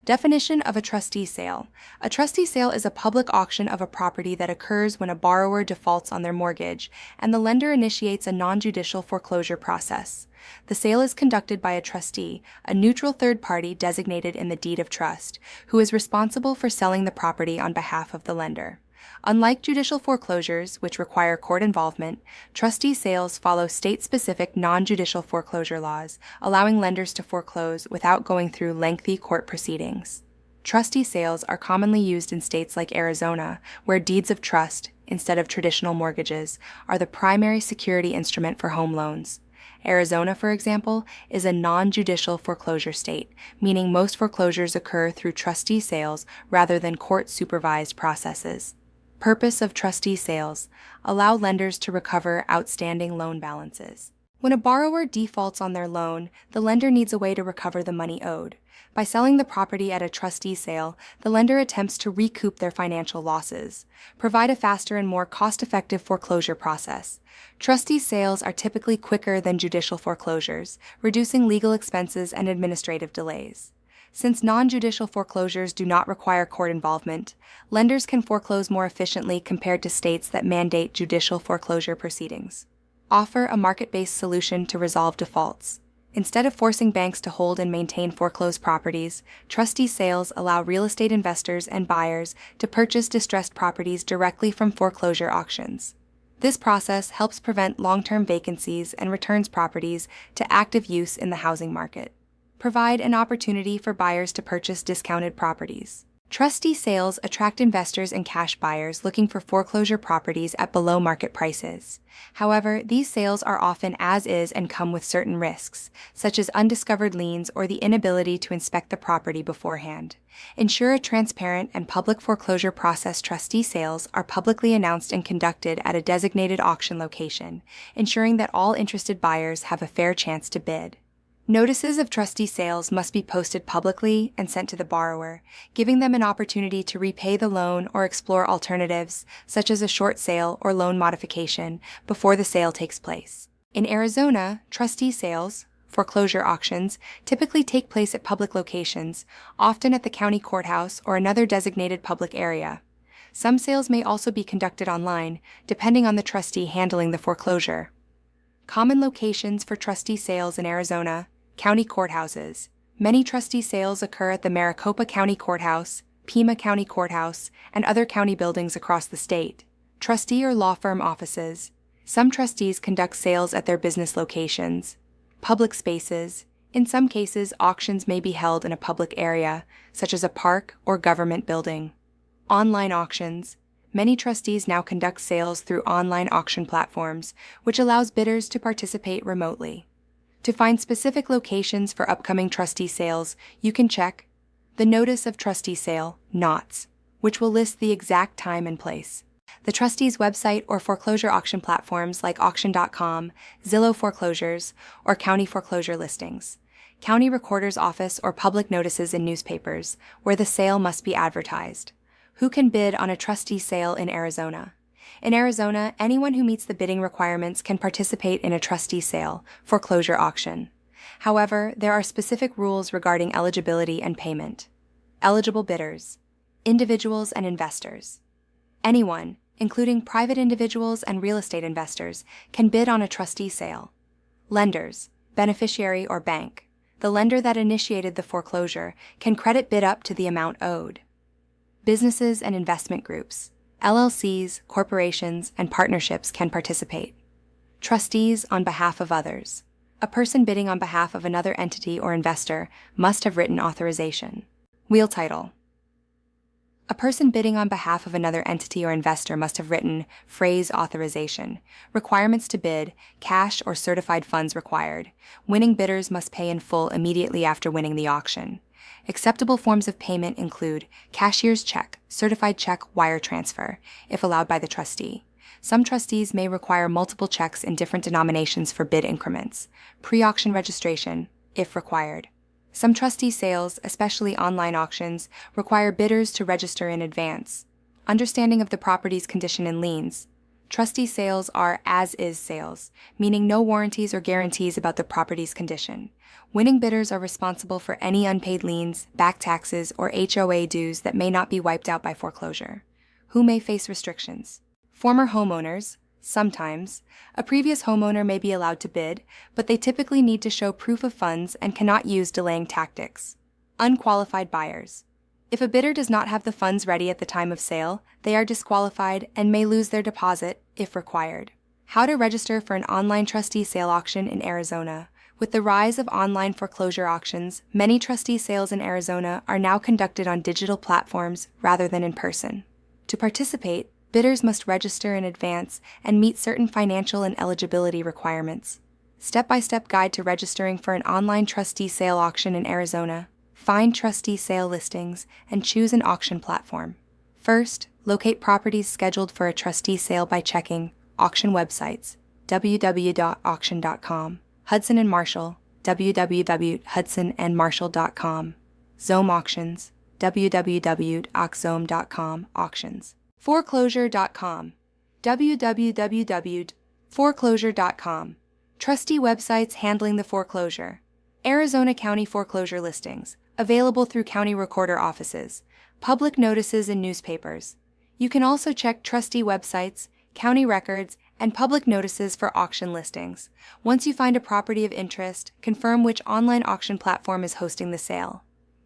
Definition of a trustee sale. A trustee sale is a public auction of a property that occurs when a borrower defaults on their mortgage and the lender initiates a non-judicial foreclosure process. The sale is conducted by a trustee, a neutral third party designated in the deed of trust, who is responsible for selling the property on behalf of the lender. Unlike judicial foreclosures, which require court involvement, trustee sales follow state-specific non-judicial foreclosure laws, allowing lenders to foreclose without going through lengthy court proceedings. Trustee sales are commonly used in states like Arizona, where deeds of trust, instead of traditional mortgages, are the primary security instrument for home loans. Arizona, for example, is a non-judicial foreclosure state, meaning most foreclosures occur through trustee sales rather than court-supervised processes. Purpose of trustee sales: allow lenders to recover outstanding loan balances. When a borrower defaults on their loan, the lender needs a way to recover the money owed. By selling the property at a trustee sale, the lender attempts to recoup their financial losses, provide a faster and more cost-effective foreclosure process. Trustee sales are typically quicker than judicial foreclosures, reducing legal expenses and administrative delays. Since non-judicial foreclosures do not require court involvement, lenders can foreclose more efficiently compared to states that mandate judicial foreclosure proceedings. Offer a market-based solution to resolve defaults. Instead of forcing banks to hold and maintain foreclosed properties, trustee sales allow real estate investors and buyers to purchase distressed properties directly from foreclosure auctions. This process helps prevent long-term vacancies and returns properties to active use in the housing market. Provide an opportunity for buyers to purchase discounted properties. Trustee sales attract investors and cash buyers looking for foreclosure properties at below market prices. However, these sales are often as-is and come with certain risks, such as undiscovered liens or the inability to inspect the property beforehand. Ensure a transparent and public foreclosure process. Trustee sales are publicly announced and conducted at a designated auction location, ensuring that all interested buyers have a fair chance to bid. Notices of trustee sales must be posted publicly and sent to the borrower, giving them an opportunity to repay the loan or explore alternatives, such as a short sale or loan modification, before the sale takes place. In Arizona, trustee sales, foreclosure auctions, typically take place at public locations, often at the county courthouse or another designated public area. Some sales may also be conducted online, depending on the trustee handling the foreclosure. Common locations for trustee sales in Arizona: county courthouses. Many trustee sales occur at the Maricopa County Courthouse, Pima County Courthouse, and other county buildings across the state. Trustee or law firm offices. Some trustees conduct sales at their business locations. Public spaces. In some cases, auctions may be held in a public area, such as a park or government building. Online auctions. Many trustees now conduct sales through online auction platforms, which allows bidders to participate remotely. To find specific locations for upcoming trustee sales, you can check the Notice of Trustee Sale, NOTS, which will list the exact time and place. The trustee's website or foreclosure auction platforms like auction.com, Zillow Foreclosures, or county foreclosure listings. County recorder's office or public notices in newspapers, where the sale must be advertised. Who can bid on a trustee sale in Arizona? In Arizona, anyone who meets the bidding requirements can participate in a trustee sale, foreclosure auction. However, there are specific rules regarding eligibility and payment. Eligible bidders: individuals and investors. Anyone, including private individuals and real estate investors, can bid on a trustee sale. Lenders: beneficiary or bank. The lender that initiated the foreclosure can credit bid up to the amount owed. Businesses and investment groups. LLCs, corporations, and partnerships can participate. Trustees on behalf of others. A person bidding on behalf of another entity or investor must have written authorization. Wheel title. A person bidding on behalf of another entity or investor must have written phrase authorization. Requirements to bid: cash or certified funds required. Winning bidders must pay in full immediately after winning the auction. Acceptable forms of payment include cashier's check, certified check, wire transfer, if allowed by the trustee. Some trustees may require multiple checks in different denominations for bid increments. Pre-auction registration, if required. Some trustee sales, especially online auctions, require bidders to register in advance. Understanding of the property's condition and liens. Trustee sales are as-is sales, meaning no warranties or guarantees about the property's condition. Winning bidders are responsible for any unpaid liens, back taxes, or HOA dues that may not be wiped out by foreclosure. Who may face restrictions? Former homeowners. Sometimes, a previous homeowner may be allowed to bid, but they typically need to show proof of funds and cannot use delaying tactics. Unqualified buyers. If a bidder does not have the funds ready at the time of sale, they are disqualified and may lose their deposit if required. How to register for an online trustee sale auction in Arizona. With the rise of online foreclosure auctions, many trustee sales in Arizona are now conducted on digital platforms rather than in person. To participate, bidders must register in advance and meet certain financial and eligibility requirements. Step-by-step guide to registering for an online trustee sale auction in Arizona. Find trustee sale listings and choose an auction platform. First, locate properties scheduled for a trustee sale by checking auction websites, www.auction.com, Hudson and Marshall, www.hudsonandmarshall.com, Zome Auctions, www.auxzome.com, auctions. Foreclosure.com, www.foreclosure.com, trustee websites handling the foreclosure. Arizona County foreclosure listings, available through county recorder offices, public notices in newspapers. You can also check trustee websites, county records, and public notices for auction listings. Once you find a property of interest, confirm which online auction platform is hosting the sale.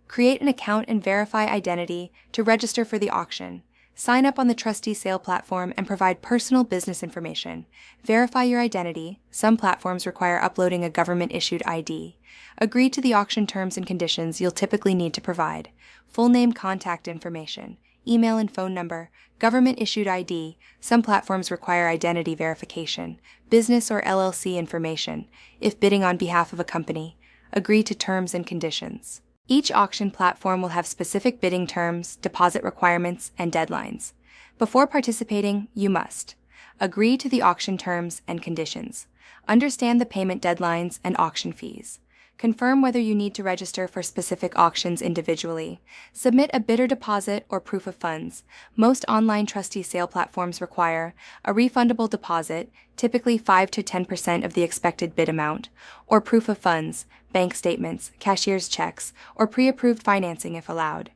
Create an account and verify identity to register for the auction. Sign up on the trustee sale platform and provide personal business information. Verify your identity. Some platforms require uploading a government-issued ID. Agree to the auction terms and conditions you'll typically need to provide. Full name, contact information, email and phone number, government-issued ID. Some platforms require identity verification, business or LLC information, if bidding on behalf of a company. Agree to terms and conditions. Each auction platform will have specific bidding terms, deposit requirements, and deadlines. Before participating, you must agree to the auction terms and conditions, understand the payment deadlines and auction fees, confirm whether you need to register for specific auctions individually, submit a bidder deposit or proof of funds. Most online trustee sale platforms require a refundable deposit, typically 5 to 10% of the expected bid amount, or proof of funds, bank statements, cashier's checks, or pre-approved financing if allowed.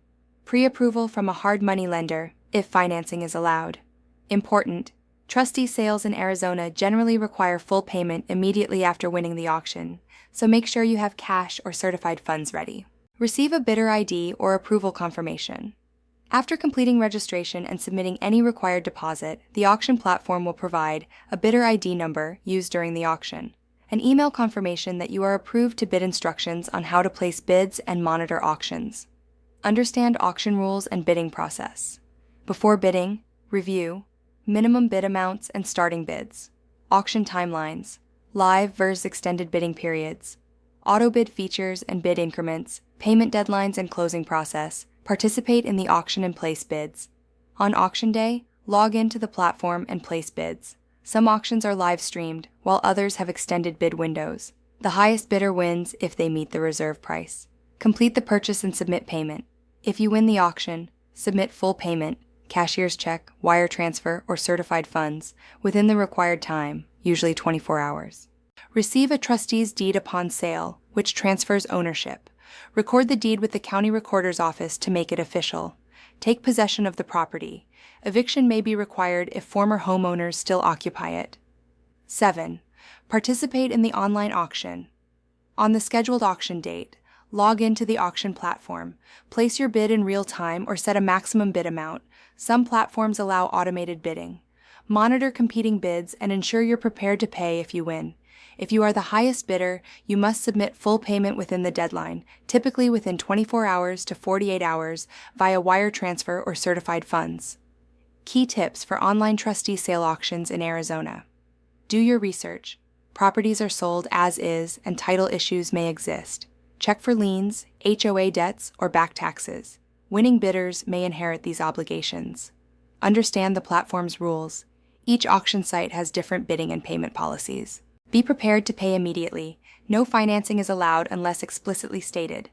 Pre-approval from a hard money lender if financing is allowed. Important: trustee sales in Arizona generally require full payment immediately after winning the auction, so make sure you have cash or certified funds ready. Receive a bidder ID or approval confirmation. After completing registration and submitting any required deposit, the auction platform will provide a bidder ID number used during the auction, an email confirmation that you are approved to bid, instructions on how to place bids and monitor auctions. Understand auction rules and bidding process. Before bidding, review minimum bid amounts and starting bids, auction timelines, live versus extended bidding periods, auto bid features and bid increments, payment deadlines and closing process. Participate in the auction and place bids. On auction day, log into the platform and place bids. Some auctions are live streamed, while others have extended bid windows. The highest bidder wins if they meet the reserve price. Complete the purchase and submit payment. If you win the auction, submit full payment, cashier's check, wire transfer, or certified funds, within the required time, usually 24 hours. Receive a trustee's deed upon sale, which transfers ownership. Record the deed with the county recorder's office to make it official. Take possession of the property. Eviction may be required if former homeowners still occupy it. 7. Participate in the online auction. On the scheduled auction date, log into the auction platform. Place your bid in real time or set a maximum bid amount. Some platforms allow automated bidding. Monitor competing bids and ensure you're prepared to pay if you win. If you are the highest bidder, you must submit full payment within the deadline, typically within 24 hours to 48 hours, via wire transfer or certified funds. Key tips for online trustee sale auctions in Arizona. Do your research. Properties are sold as is and title issues may exist. Check for liens, HOA debts, or back taxes. Winning bidders may inherit these obligations. Understand the platform's rules. Each auction site has different bidding and payment policies. Be prepared to pay immediately. No financing is allowed unless explicitly stated.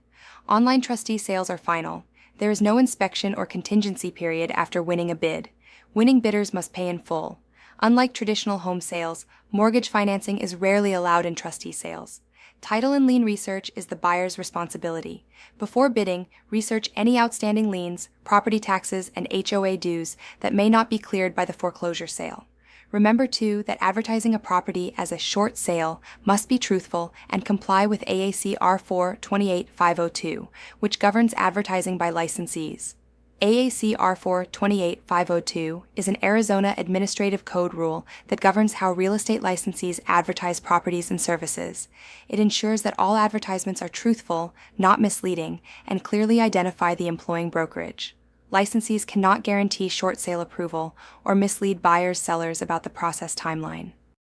Online trustee sales are final. There is no inspection or contingency period after winning a bid. Winning bidders must pay in full. Unlike traditional home sales, mortgage financing is rarely allowed in trustee sales. Title and lien research is the buyer's responsibility. Before bidding, research any outstanding liens, property taxes, and HOA dues that may not be cleared by the foreclosure sale. Remember, too, that advertising a property as a short sale must be truthful and comply with AAC R4 28502, which governs advertising by licensees. AAC R4 28502 is an Arizona administrative code rule that governs how real estate licensees advertise properties and services. It ensures that all advertisements are truthful, not misleading, and clearly identify the employing brokerage. Licensees cannot guarantee short sale approval or mislead buyers/sellers about the process timeline.